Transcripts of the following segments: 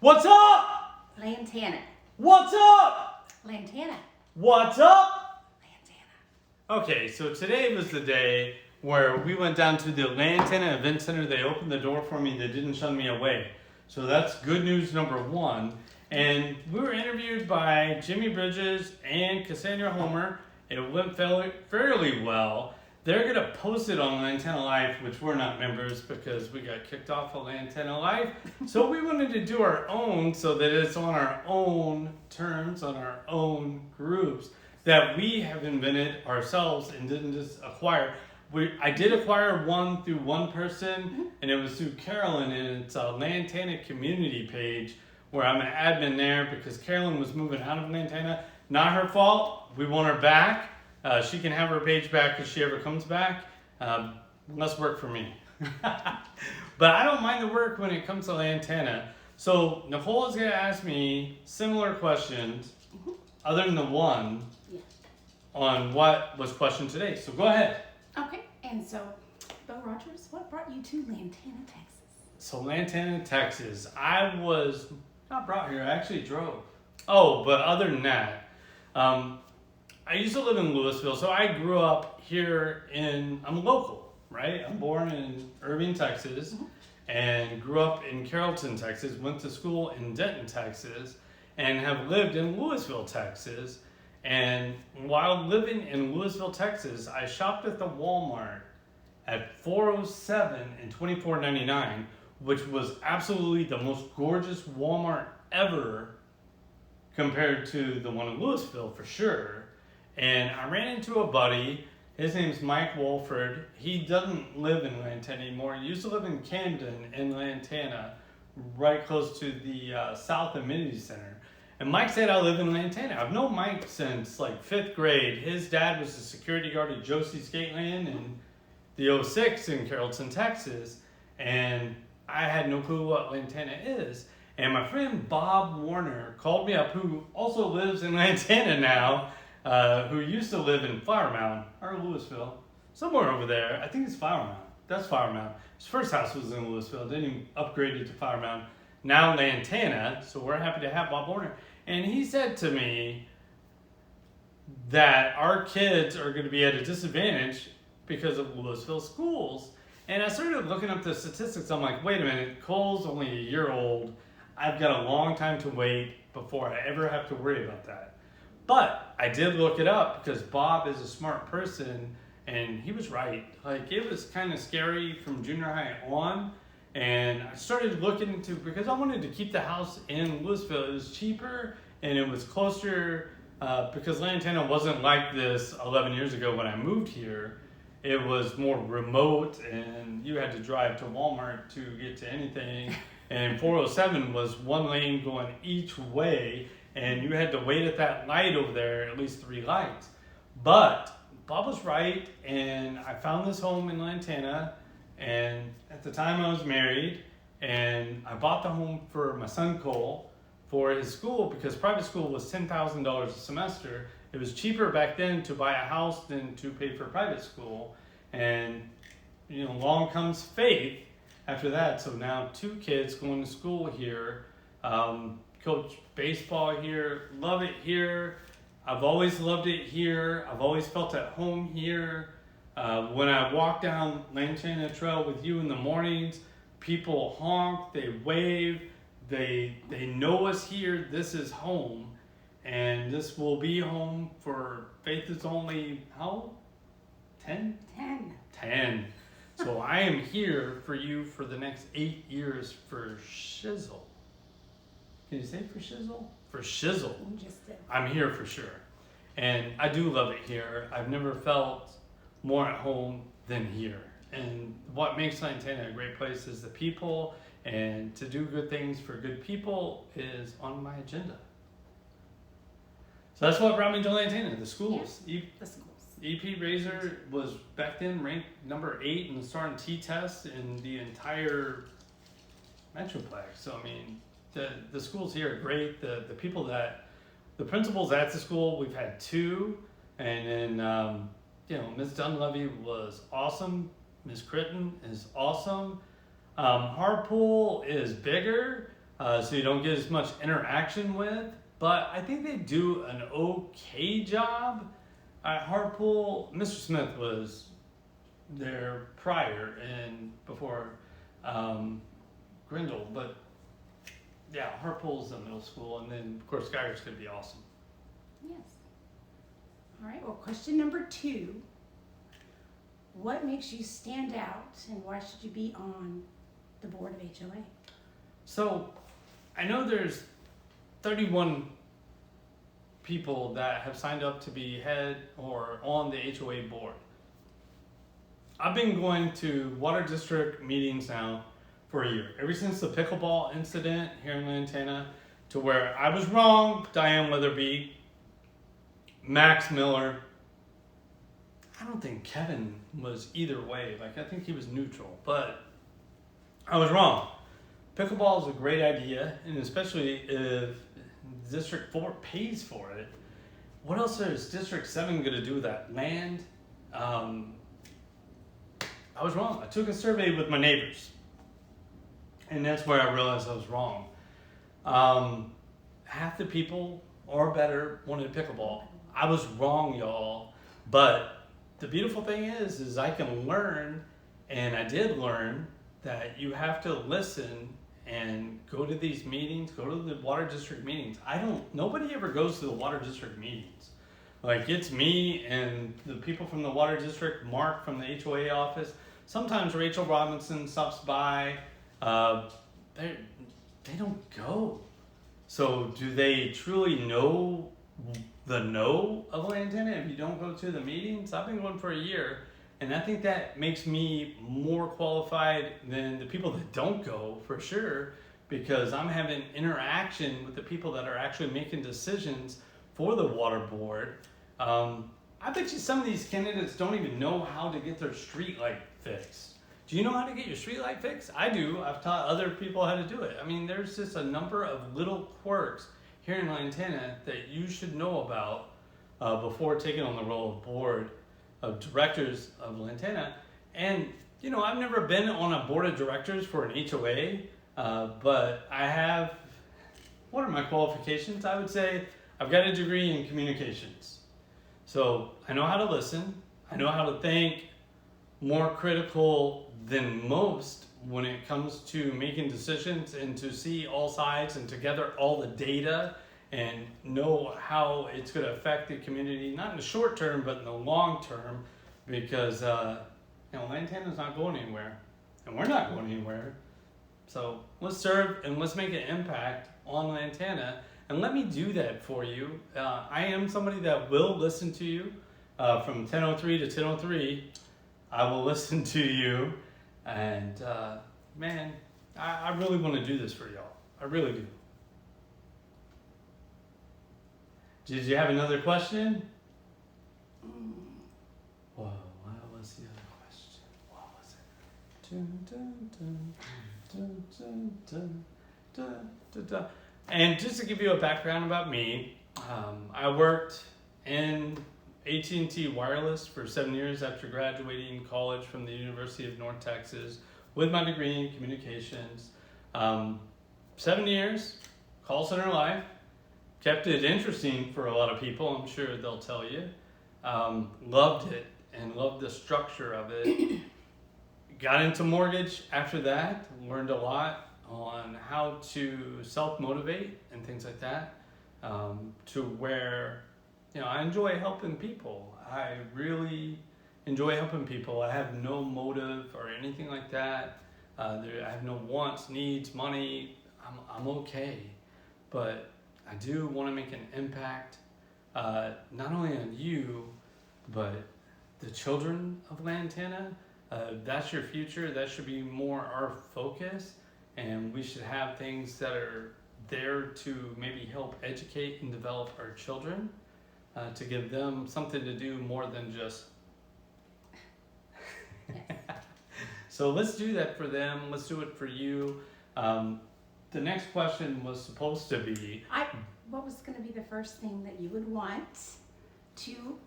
What's up? Lantana. What's up? Lantana. What's up? Lantana. Okay, so today was the day where we went down to the Lantana Event Center. They opened the door for me. They didn't shun me away. So that's good news number one. And we were interviewed by Jimmy Bridges and Cassandra Homer. It went fairly well. They're going to post it on Lantana Life, which we're not members because we got kicked off of Lantana Life. So we wanted to do our own so that it's on our own terms, on our own groups that we have invented ourselves and didn't just acquire. I did acquire one through one person, and it was through Carolyn, and it's a Lantana community page where I'm an admin there because Carolyn was moving out of Lantana. Not her fault. We want her back. She can have her page back if she ever comes back. Less work for me. But I don't mind the work when it comes to Lantana. So Nicole is going to ask me similar questions, other than the one, on what was questioned today. So go ahead. Okay, and so, Bill Rogers, what brought you to Lantana, Texas? So Lantana, Texas. I was not brought here. I actually drove. Oh, but other than that, I used to live in Louisville, so I grew up here I'm local, right? I'm born in Irving, Texas, and grew up in Carrollton, Texas, went to school in Denton, Texas, and have lived in Louisville, Texas. And while living in Louisville, Texas, I shopped at the Walmart at 407 and 24.99, which was absolutely the most gorgeous Walmart ever compared to the one in Louisville, for sure. And I ran into a buddy. His name's Mike Wolford. He doesn't live in Lantana anymore. He used to live in Camden in Lantana, right close to the South Amenity Center. And Mike said, I live in Lantana. I've known Mike since like 5th grade. His dad was the security guard at Josie Skateland in the 06 in Carrollton, Texas. And I had no clue what Lantana is. And my friend Bob Warner called me up, who also lives in Lantana now, who used to live in Flower Mound, or Louisville, somewhere over there. I think it's Flower Mound. That's Flower Mound. His first house was in Louisville. Then he upgraded to Flower Mound. Now Lantana, so we're happy to have Bob Warner. And he said to me that our kids are going to be at a disadvantage because of Louisville schools. And I started looking up the statistics. I'm like, wait a minute, Cole's only a year old. I've got a long time to wait before I ever have to worry about that. But I did look it up because Bob is a smart person and he was right. Like, it was kind of scary from junior high on. And I started looking into, because I wanted to keep the house in Louisville. It was cheaper and it was closer because Lantana wasn't like this 11 years ago when I moved here. It was more remote and you had to drive to Walmart to get to anything. And 407 was one lane going each way and you had to wait at that light over there, at least 3 lights. But Bob was right, and I found this home in Lantana. And at the time I was married, and I bought the home for my son Cole for his school because private school was $10,000 a semester. It was cheaper back then to buy a house than to pay for private school. And along comes Faith after that. So now 2 kids going to school here, coach baseball here, love it here. I've always loved it here. I've always felt at home here. When I walk down Lantana Trail with you in the mornings, people honk, they wave, they know us here. This is home, and this will be home for Faith. Is only how old? 10? 10. So I am here for you for the next 8 years for shizzle. Can you say for shizzle? For shizzle. I'm here for sure, and I do love it here. I've never felt more at home than here. And what makes Lantana a great place is the people, and to do good things for good people is on my agenda. So that's what brought me to Lantana, the schools. Yeah, the schools. EP Razor was back then ranked number 8 in the STAR and T test in the entire Metroplex. So I mean, the schools here are great. The principals at the school, we've had 2, and then Ms. Dunleavy was awesome. Ms. Critton is awesome. Harpool is bigger, so you don't get as much interaction with. But I think they do an okay job at Hartpool. Mr. Smith was there prior and before Grindle, but yeah, Hartpool's the middle school, and then of course Geiger's gonna be awesome. Yes. All right, well, question number 2. What makes you stand out and why should you be on the board of HOA? So I know there's 31 people that have signed up to be head or on the HOA board. I've been going to water district meetings now for a year, ever since the pickleball incident here in Lantana, to where I was wrong. Diane Weatherby, Max Miller. I don't think Kevin was either way. Like, I think he was neutral, but I was wrong. Pickleball is a great idea, and especially if District 4 pays for it. What else is District 7 going to do with that land? I was wrong. I took a survey with my neighbors, and that's where I realized I was wrong. Half the people, or better, wanted pickleball. I was wrong, y'all. But the beautiful thing is I can learn, and I did learn, that you have to listen and go to these meetings, go to the water district meetings. Nobody ever goes to the water district meetings. Like, it's me and the people from the water district, Mark from the HOA office. Sometimes Rachel Robinson stops by. They don't go. So do they truly know the know of Lantana if you don't go to the meetings? I've been going for a year, and I think that makes me more qualified than the people that don't go, for sure, because I'm having interaction with the people that are actually making decisions for the water board. I bet you some of these candidates don't even know how to get their street light fixed. Do you know how to get your street light fixed? I do. I've taught other people how to do it. I mean, there's just a number of little quirks here in Lantana that you should know about before taking on the role of board of directors of Lantana. And, you know, I've never been on a board of directors for an HOA, but I have, what are my qualifications? I would say I've got a degree in communications. So I know how to listen. I know how to think more critical than most when it comes to making decisions, and to see all sides and to gather all the data and know how it's going to affect the community, not in the short term, but in the long term, because Lantana's not going anywhere, and we're not going anywhere. So let's serve and let's make an impact on Lantana, and let me do that for you. I am somebody that will listen to you from 10:03 to 10:03. I will listen to you, and man, I really want to do this for y'all. I really do. Did you have another question? Whoa, what was the other question? What was it? Dun, dun, dun, dun, dun, dun, dun, dun, dun. And just to give you a background about me, I worked in AT&T Wireless for 7 years after graduating college from the University of North Texas with my degree in communications. 7 years, call center life, kept it interesting for a lot of people, I'm sure they'll tell you. Loved it and loved the structure of it. Got into mortgage after that, learned a lot on how to self-motivate and things like that, to where, you know, I enjoy helping people. I really enjoy helping people. I have no motive or anything like that. I have no wants, needs, money. I'm okay. But I do want to make an impact, not only on you, but the children of Lantana. That's your future. That should be more our focus. And we should have things that are there to maybe help educate and develop our children, to give them something to do more than just. Yes. So let's do that for them. Let's do it for you. The next question was supposed to be. What was going to be the first thing that you would want to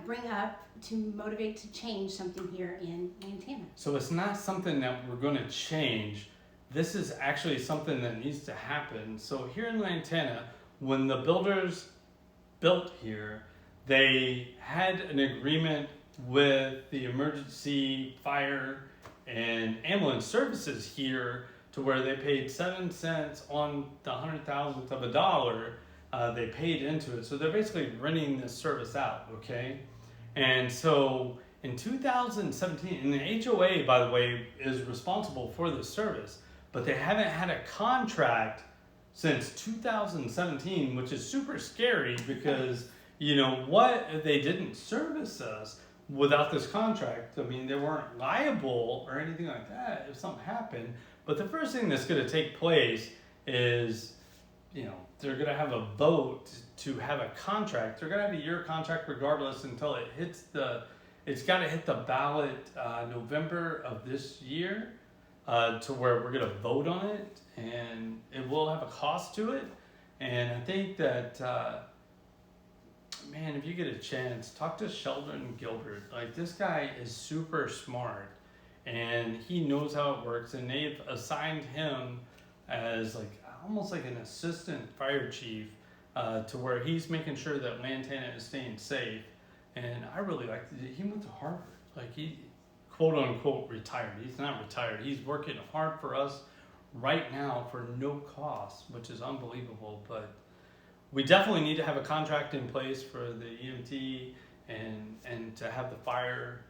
bring up to motivate to change something here in Lantana? So it's not something that we're going to change. this is actually something that needs to happen. So here in Lantana, when the builders built here, they had an agreement with the emergency fire and ambulance services here to where they paid 7 cents on the 100,000th of a dollar. They paid into it. So they're basically renting this service out, okay? And so in 2017, and the HOA, by the way, is responsible for this service, but they haven't had a contract since 2017, which is super scary because, you know what, they didn't service us without this contract. I mean, they weren't liable or anything like that if something happened. But the first thing that's going to take place is, you know, they're going to have a vote to have a contract. They're going to have a year contract regardless until it hits it's got to hit the ballot November of this year to where we're going to vote on it, and it will have a cost to it. And I think that, man, if you get a chance, talk to Sheldon Gilbert. Like, this guy is super smart, and he knows how it works, and they've assigned him as like almost like an assistant fire chief to where he's making sure that Lantana is staying safe. And I really liked it. He went to Harvard. Like, he quote unquote retired. He's not retired. He's working hard for us right now for no cost, which is unbelievable. But we definitely need to have a contract in place for the EMT and to have the fire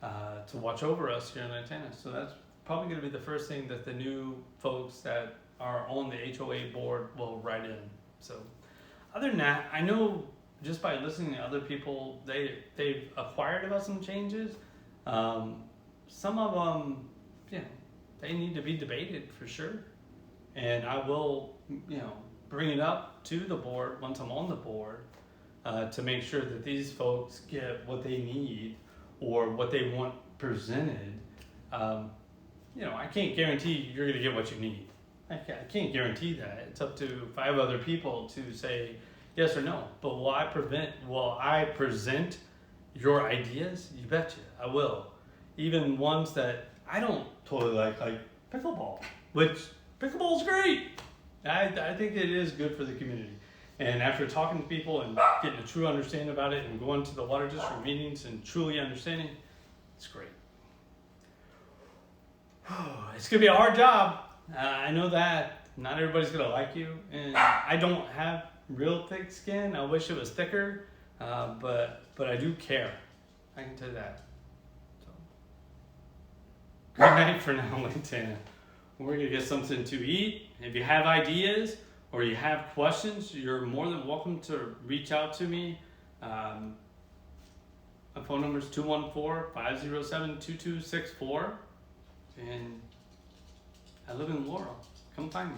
to watch over us here in Lantana. So that's probably going to be the first thing that the new folks that are on the HOA board will write in. So other than that, I know just by listening to other people, they've acquired about some changes. Some of them, you know, they need to be debated for sure. And I will, you know, bring it up to the board once I'm on the board to make sure that these folks get what they need or what they want presented. You know, I can't guarantee you're going to get what you need. I can't guarantee that. It's up to 5 other people to say yes or no. But will I present your ideas? You betcha, I will. Even ones that I don't totally like pickleball, which pickleball is great. I think it is good for the community. And after talking to people and getting a true understanding about it and going to the water district meetings and truly understanding, it's great. It's going to be a hard job. I know that. Not everybody's going to like you. And I don't have real thick skin. I wish it was thicker. But I do care. I can tell you that. So. Good night for now, Lantana. We're going to get something to eat. If you have ideas or you have questions, you're more than welcome to reach out to me. My phone number is 214-507-2264. And I live in Laurel. Come find me.